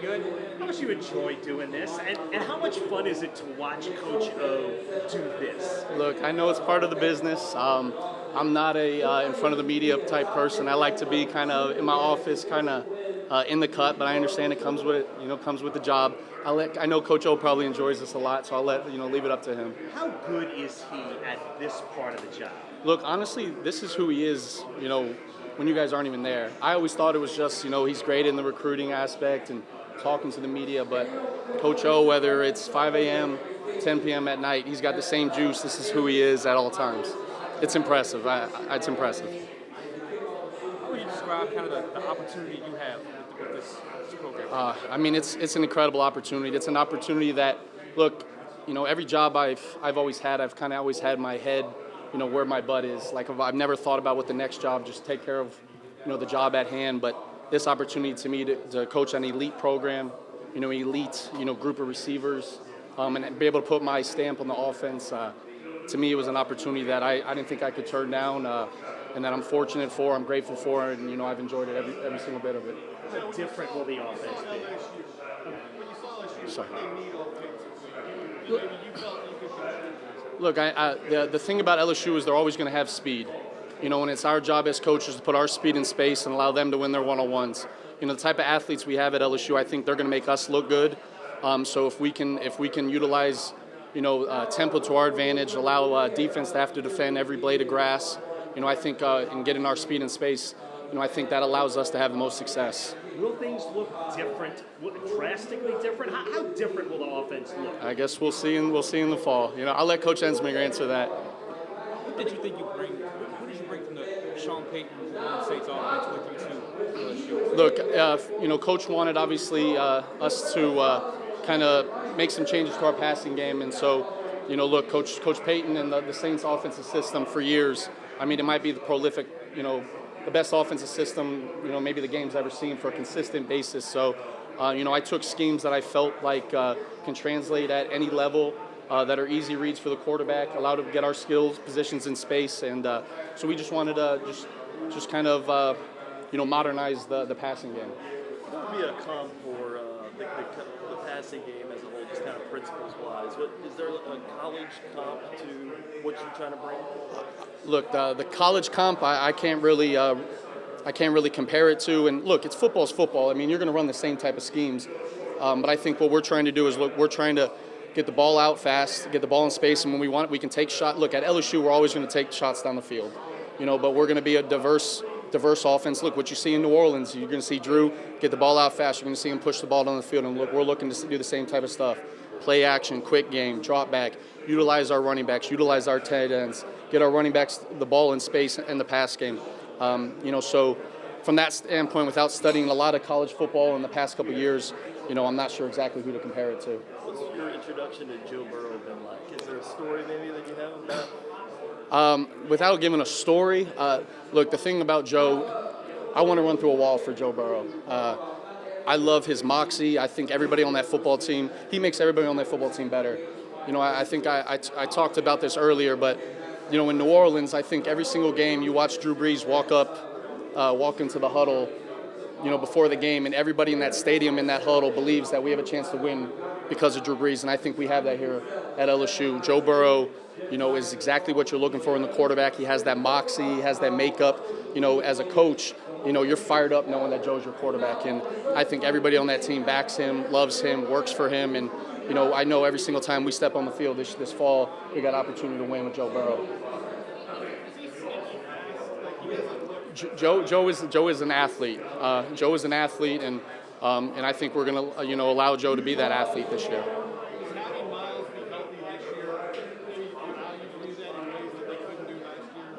good. How much you enjoy doing this, and how much fun is it to watch Coach O do this? Look, I know it's part of the business. I'm not a in front of the media type person. I like to be kind of in my office, kind of in the cut. But I understand it comes with comes with the job. I know Coach O probably enjoys this a lot, so I'll leave it up to him. How good is he at this part of the job? Look, honestly, this is who he is. When you guys aren't even there. I always thought it was just he's great in the recruiting aspect and talking to the media, but Coach O, whether it's 5 a.m., 10 p.m. at night, he's got the same juice. This is who he is at all times. It's impressive. It's impressive. How would you describe kind of the opportunity you have with this program? I mean, it's an incredible opportunity. It's an opportunity that, look, every job I've always had, I've kind of always had my head, where my butt is. Like I've never thought about what the next job, just take care of, the job at hand. But this opportunity to me to coach an elite program, elite, group of receivers, and be able to put my stamp on the offense. To me, it was an opportunity that I didn't think I could turn down, and that I'm fortunate for, I'm grateful for, and I've enjoyed it every single bit of it. How different will the offense be? Sorry. Look, the thing about LSU is they're always going to have speed. And it's our job as coaches to put our speed in space and allow them to win their one-on-ones. The type of athletes we have at LSU, I think they're going to make us look good. So if we can utilize, tempo to our advantage, allow defense to have to defend every blade of grass, I think in getting our speed in space, I think that allows us to have the most success. Will things look different, drastically different? How different will the offense look? I guess we'll see in the fall. I'll let Coach Ensminger answer that. What did you think you bring? What did you bring from the Sean Payton Saints offense with you to LSU? Look, Coach wanted obviously us to kind of make some changes to our passing game, and so look, Coach Payton and the Saints offensive system for years. I mean, it might be the prolific, the best offensive system, maybe the game's ever seen for a consistent basis. So, I took schemes that I felt like can translate at any level, that are easy reads for the quarterback, allow to get our skills, positions in space, and so we just wanted to just kind of, modernize the passing game. What would be a comp for the passing game as a whole, just kind of principles-wise? Is there a college comp to what you're trying to bring? Look, the college comp, I can't really compare it to. And look, football's football. I mean, you're going to run the same type of schemes. But I think what we're trying to do is we're trying to get the ball out fast, get the ball in space, and when we want it, we can take shots. Look, at LSU, we're always going to take shots down the field. But we're going to be a diverse offense. Look, what you see in New Orleans, you're going to see Drew get the ball out fast. You're going to see him push the ball down the field. And look, we're looking to do the same type of stuff. Play action, quick game, drop back, utilize our running backs, utilize our tight ends, get our running backs the ball in space in the pass game. So from that standpoint, without studying a lot of college football in the past couple of years, I'm not sure exactly who to compare it to. What's your introduction to Joe Burrow been like? Is there a story maybe that you have about? Without giving a story, look, the thing about Joe, I want to run through a wall for Joe Burrow. I love his moxie. I think everybody on that football team, he makes everybody on that football team better. I think I talked about this earlier, but, in New Orleans, I think every single game you watch Drew Brees walk into the huddle, before the game, and everybody in that stadium, in that huddle, believes that we have a chance to win because of Drew Brees, and I think we have that here at LSU. Joe Burrow, is exactly what you're looking for in the quarterback. He has that moxie, he has that makeup. As a coach, you're fired up knowing that Joe's your quarterback, and I think everybody on that team backs him, loves him, works for him, and I know every single time we step on the field this fall, we got an opportunity to win with Joe Burrow. Joe is an athlete. Joe is an athlete, and I think we're going to allow Joe to be that athlete this year.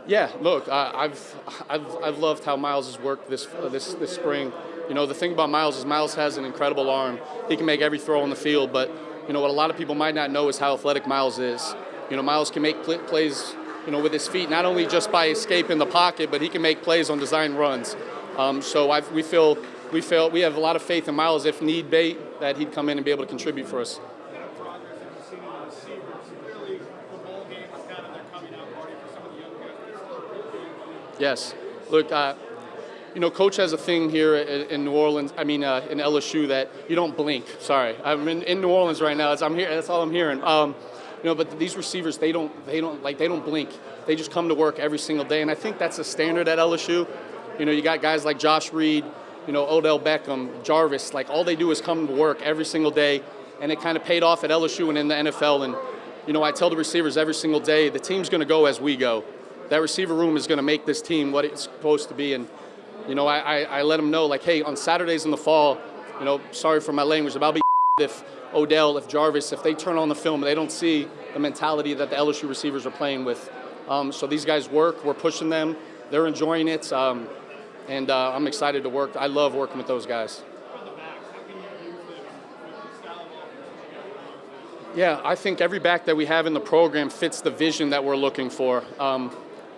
Yeah, look, I've loved how Miles has worked this spring. The thing about Miles is Miles has an incredible arm. He can make every throw on the field, but what a lot of people might not know is how athletic Miles is. Miles can make plays, with his feet, not only just by escaping the pocket, but he can make plays on design runs. So we have a lot of faith in Miles, if need be, that he'd come in and be able to contribute for us. Yes. Look, Coach has a thing here in New Orleans. I mean, in LSU that you don't blink. Sorry, I'm in New Orleans right now. I'm here. That's all I'm hearing. But these receivers, they don't blink. They just come to work every single day, and I think that's a standard at LSU. You got guys like Josh Reed, Odell Beckham, Jarvis. Like all they do is come to work every single day, and it kind of paid off at LSU and in the NFL. And I tell the receivers every single day, the team's going to go as we go. That receiver room is going to make this team what it's supposed to be. And I let them know, like, hey, on Saturdays in the fall, sorry for my language, but I'll be if Odell, if Jarvis, if they turn on the film and they don't see the mentality that the LSU receivers are playing with. So these guys work. We're pushing them. They're enjoying it. And I'm excited to work. I love working with those guys. Yeah, I think every back that we have in the program fits the vision that we're looking for.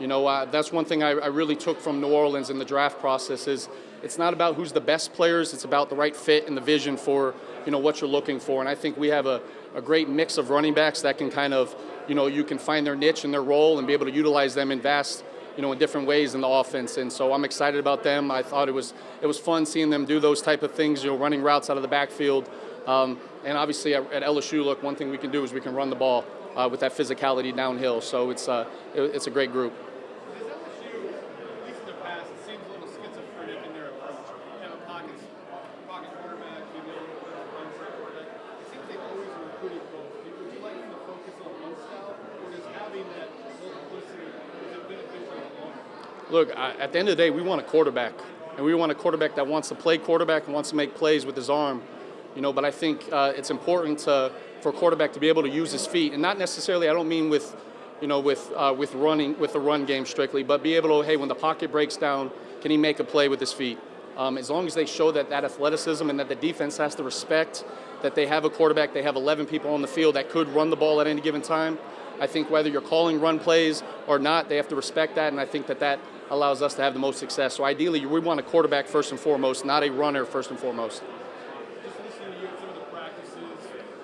That's one thing I really took from New Orleans in the draft process is it's not about who's the best players. It's about the right fit and the vision for, what you're looking for. And I think we have a great mix of running backs that can kind of, you can find their niche and their role and be able to utilize them in vast, in different ways in the offense. And so I'm excited about them. I thought it was fun seeing them do those type of things, running routes out of the backfield. And obviously at LSU, look, one thing we can do is we can run the ball with that physicality downhill. So it's a great group. Does LSU, at least in the past, it seems a little schizophrenic in their approach? You have a pocket quarterback, quarterback. It seems they always recruited both. Would you like them to focus on one style, or does having that multiplicity is it beneficial in the long run? Look, at the end of the day, we want a quarterback, and we want a quarterback that wants to play quarterback and wants to make plays with his arm. But I think it's important for a quarterback to be able to use his feet, and not necessarily. I don't mean with running with the run game strictly, but be able to, hey, when the pocket breaks down, can he make a play with his feet? As long as they show that athleticism and that the defense has to respect that they have a quarterback, they have 11 people on the field that could run the ball at any given time. I think whether you're calling run plays or not, they have to respect that, and I think that allows us to have the most success. So ideally, we want a quarterback first and foremost, not a runner first and foremost. Just listening to you at some of the practices,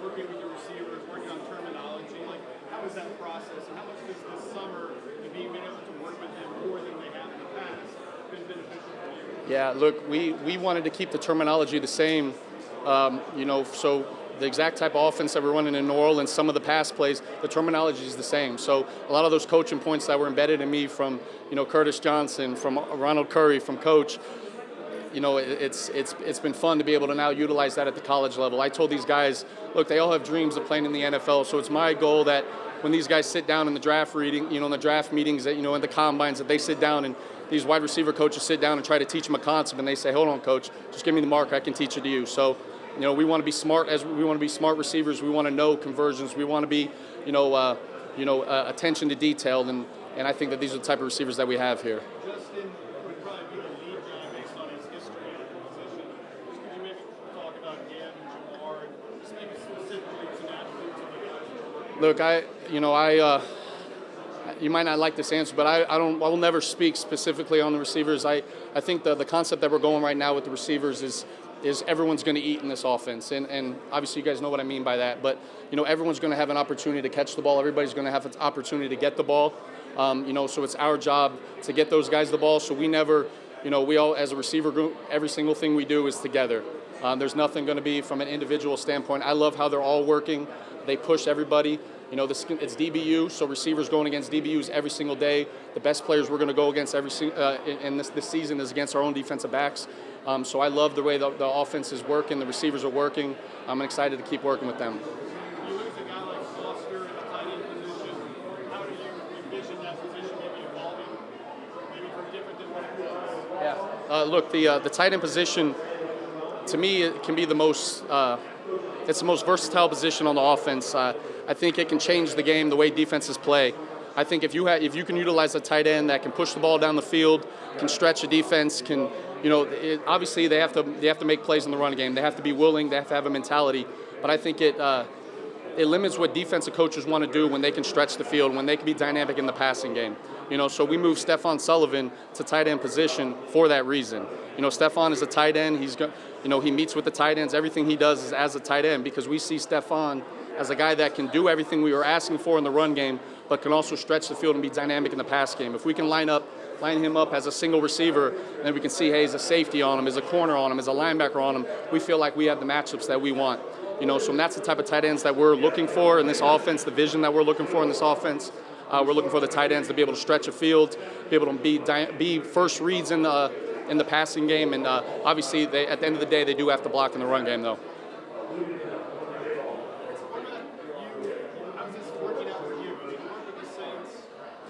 working with your receivers, working on terminology, like how is that process, and how much does this summer and being able to work with them more than they have in the past been beneficial for you? Yeah, look, we wanted to keep the terminology the same, so the exact type of offense that we're running in New Orleans, some of the pass plays, the terminology is the same. So a lot of those coaching points that were embedded in me from, Curtis Johnson, from Ronald Curry, from Coach, it's been fun to be able to now utilize that at the college level. I told these guys, look, they all have dreams of playing in the NFL, so it's my goal that when these guys sit down in the draft reading, in the draft meetings, that, in the combines, that they sit down and these wide receiver coaches sit down and try to teach them a concept, and they say, hold on, coach, just give me the mark, I can teach it to you. So, we want to be smart receivers. We want to know conversions. We want to be, attention to detail, and I think that these are the type of receivers that we have here. Justin would probably be the lead guy based on his history at the position. Just could you maybe talk about him and Jamar, and just maybe specifically some attributes of the guys? Look, you might not like this answer, but I will never speak specifically on the receivers. I think the concept that we're going right now with the receivers is everyone's going to eat in this offense. And obviously you guys know what I mean by that. But, everyone's going to have an opportunity to catch the ball. Everybody's going to have an opportunity to get the ball. So it's our job to get those guys the ball. So we never, we all, as a receiver group, every single thing we do is together. There's nothing going to be from an individual standpoint. I love how they're all working. They push everybody. It's DBU, so receivers going against DBUs every single day. The best players we're going to go against in this season is against our own defensive backs. So I love the way the offense is working, the receivers are working. I'm excited to keep working with them. You lose a guy like Foster in the tight end position. How do you envision that position maybe evolving, maybe from different than what it was? Yeah. Look, the tight end position, to me, it can be the most it's the most versatile position on the offense. I think it can change the game, the way defenses play. I think if you can utilize a tight end that can push the ball down the field, can stretch a defense, can obviously they have to make plays in the run game. They have to be willing. They have to have a mentality. But I think it limits what defensive coaches want to do when they can stretch the field, when they can be dynamic in the passing game. So we moved Stephon Sullivan to tight end position for that reason. Stephon is a tight end. He meets with the tight ends. Everything he does is as a tight end because we see Stephon as a guy that can do everything we were asking for in the run game, but can also stretch the field and be dynamic in the pass game. If we can line up line him up as a single receiver, and then we can see, hey, is a safety on him, is a corner on him, is a linebacker on him. We feel like we have the matchups that we want. So that's the type of tight ends that we're looking for in this offense, the vision that we're looking for in this offense. We're looking for the tight ends to be able to stretch a field, be able to be first reads in the passing game, and obviously, at the end of the day, they do have to block in the run game, though. How's this working out for you? You work with the Saints,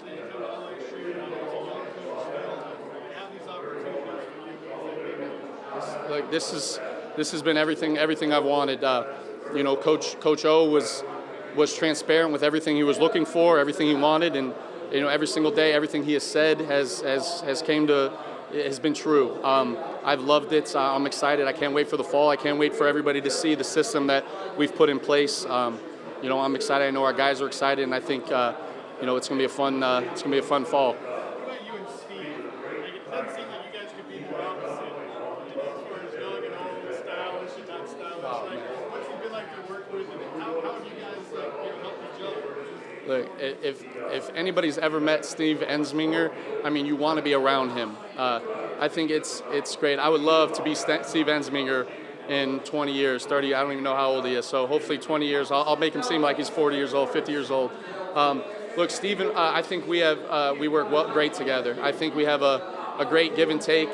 then you come to LSU, and as a young coach still, and have these opportunities for you. Like this has been everything I've wanted. Coach O was transparent with everything he was looking for, everything he wanted, and every single day, everything he has said has been true. I've loved it. I'm excited. I can't wait for the fall. I can't wait for everybody to see the system that we've put in place. I'm excited. I know our guys are excited, and I think it's gonna be a fun fall. What about you and Steve? Like, it doesn't seem like you guys could be more opposite. As far as young and old, stylish and not stylish. What's it been like to work with, and how have you guys helped each other? Look, if anybody's ever met Steve Ensminger, I mean, you want to be around him. I think it's great. I would love to be Steve Ensminger in 20 years, 30. I don't even know how old he is. So hopefully 20 years, I'll make him seem like he's 40 years old, 50 years old. Look, Steven, I think we work great together. I think we have a great give and take.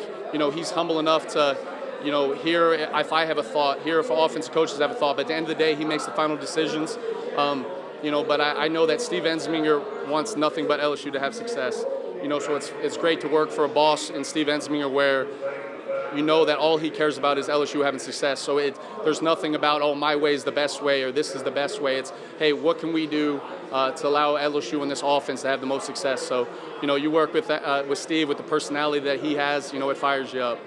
He's humble enough to, hear if I have a thought, hear if offensive coaches have a thought. But at the end of the day, he makes the final decisions. But I know that Steve Ensminger wants nothing but LSU to have success. So it's great to work for a boss in Steve Ensminger where that all he cares about is LSU having success. So there's nothing about, my way is the best way or this is the best way. It's, hey, what can we do to allow LSU in this offense to have the most success? So, you work with Steve with the personality that he has, it fires you up.